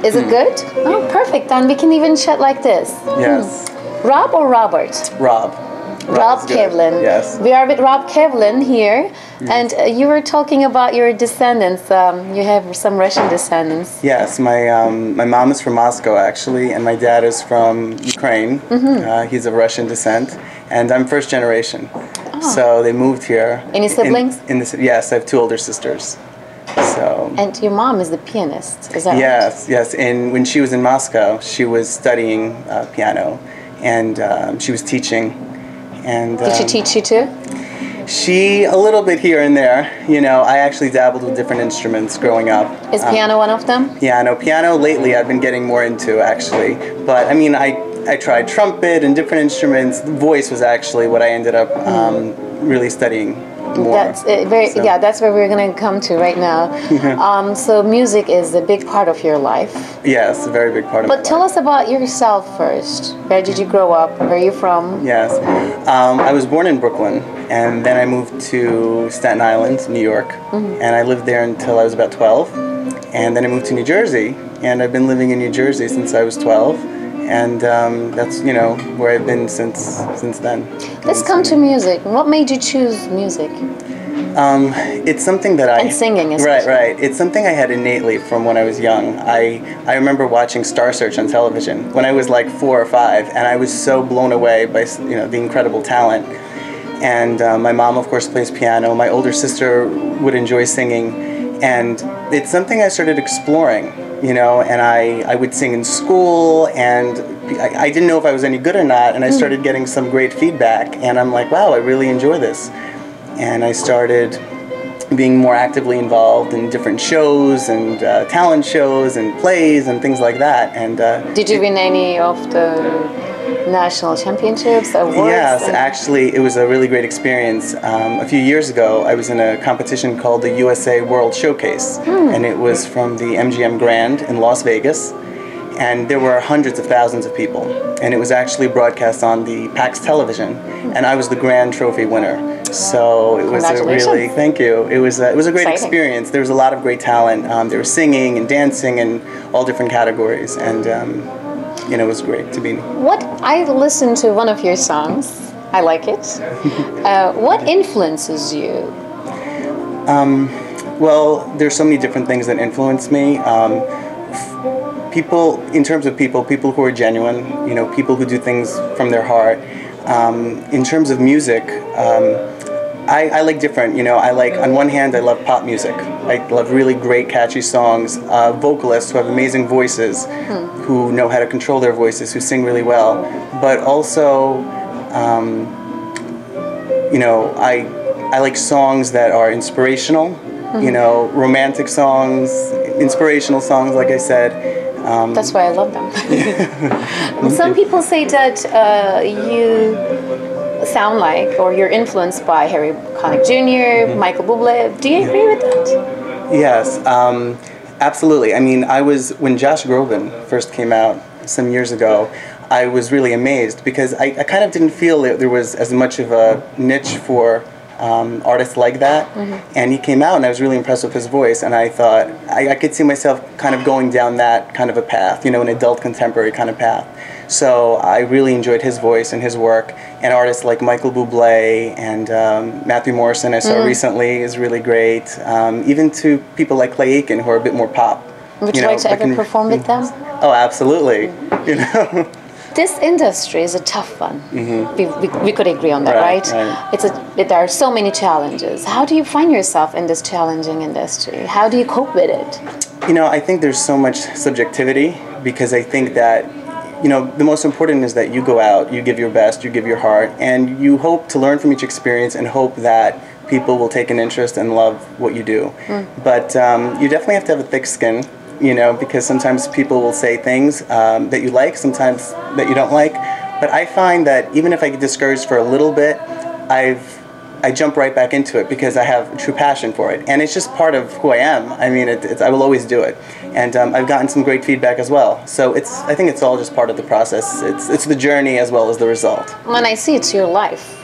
Is it good? Oh, perfect. Then we can even chat like this. Yes. Rob or Robert? Rob. Rob Kevlin. Yes. We are with Rob Kevlin here, and you were talking about your descendants. You have some Russian descendants. Yes, my mom is from Moscow actually, and my dad is from Ukraine. He's of Russian descent, and I'm first generation. Oh. So they moved here. Any siblings? Yes, I have 2 older sisters. So. And your mom is the pianist, is that yes, right? Yes. And when she was in Moscow, she was studying piano, and she was teaching. And did she teach you too? She, a little bit here and there. You know, I actually dabbled with different instruments growing up. Is piano one of them? Piano lately I've been getting more into actually. But I mean, I tried trumpet and different instruments. Voice was actually what I ended up really studying more. That's yeah, that's where we're going to come to right now. So music is a big part of your life. Yes, a very big part of my life. But tell us about yourself first. Where did you grow up? Where are you from? Yes. I was born in Brooklyn, and then I moved to Staten Island, New York, and I lived there until I was about 12. And then I moved to New Jersey, and I've been living in New Jersey since I was 12. And that's, you know, where I've been since then. Let's come to music. What made you choose music? It's something that And singing, especially. Right. It's something I had innately from when I was young. I remember watching Star Search on television when I was like 4 or 5, and I was so blown away by, you know, the incredible talent. And my mom, of course, plays piano. My older sister would enjoy singing, and it's something I started exploring. You know, and I would sing in school, and I didn't know if I was any good or not, and I started getting some great feedback, and I'm like, wow, I really enjoy this. And I started being more actively involved in different shows and talent shows and plays and things like that. And did you win any of the national championships, awards? Yes, actually, it was a really great experience. A few years ago, I was in a competition called the USA World Showcase, and it was from the MGM Grand in Las Vegas, and there were hundreds of thousands of people, and it was actually broadcast on the PAX television, and I was the grand trophy winner. So it was a really, thank you. It was a great experience. There was a lot of great talent. There was singing and dancing and all different categories, and you know, it was great to be. What I listened to one of your songs. I like it. What influences you? Well, there's so many different things that influence me. People, in terms of people who are genuine, you know, people who do things from their heart. In terms of music, I like different, you know, I like, on one hand, I love pop music. I love really great, catchy songs, vocalists who have amazing voices, who know how to control their voices, who sing really well. But also, you know, I like songs that are inspirational, you know, romantic songs, inspirational songs, like I said. That's why I love them. Some people say that you sound like, or you're influenced by Harry Connick Jr., Michael Bublé. Do you agree with that? Yes, absolutely. I mean, when Josh Groban first came out some years ago, I was really amazed because I kind of didn't feel that there was as much of a niche for artists like that. And he came out and I was really impressed with his voice, and I thought I could see myself kind of going down that kind of a path, you know, an adult contemporary kind of path. So I really enjoyed his voice and his work, and artists like Michael Bublé and Matthew Morrison I saw recently is really great, even to people like Clay Aiken who are a bit more pop. Would you like to ever perform with them? Oh, absolutely. You know. This industry is a tough one. We could agree on that, right? There are so many challenges. How do you find yourself in this challenging industry? How do you cope with it? You know, I think there's so much subjectivity, because I think that, you know, the most important is that you go out, you give your best, you give your heart, and you hope to learn from each experience and hope that people will take an interest and love what you do. But you definitely have to have a thick skin, you know, because sometimes people will say things that you like, sometimes that you don't like. But I find that even if I get discouraged for a little bit, I jump right back into it because I have a true passion for it. And it's just part of who I am. I mean, I will always do it. And I've gotten some great feedback as well. So I think it's all just part of the process. It's the journey as well as the result. When I see it's your life.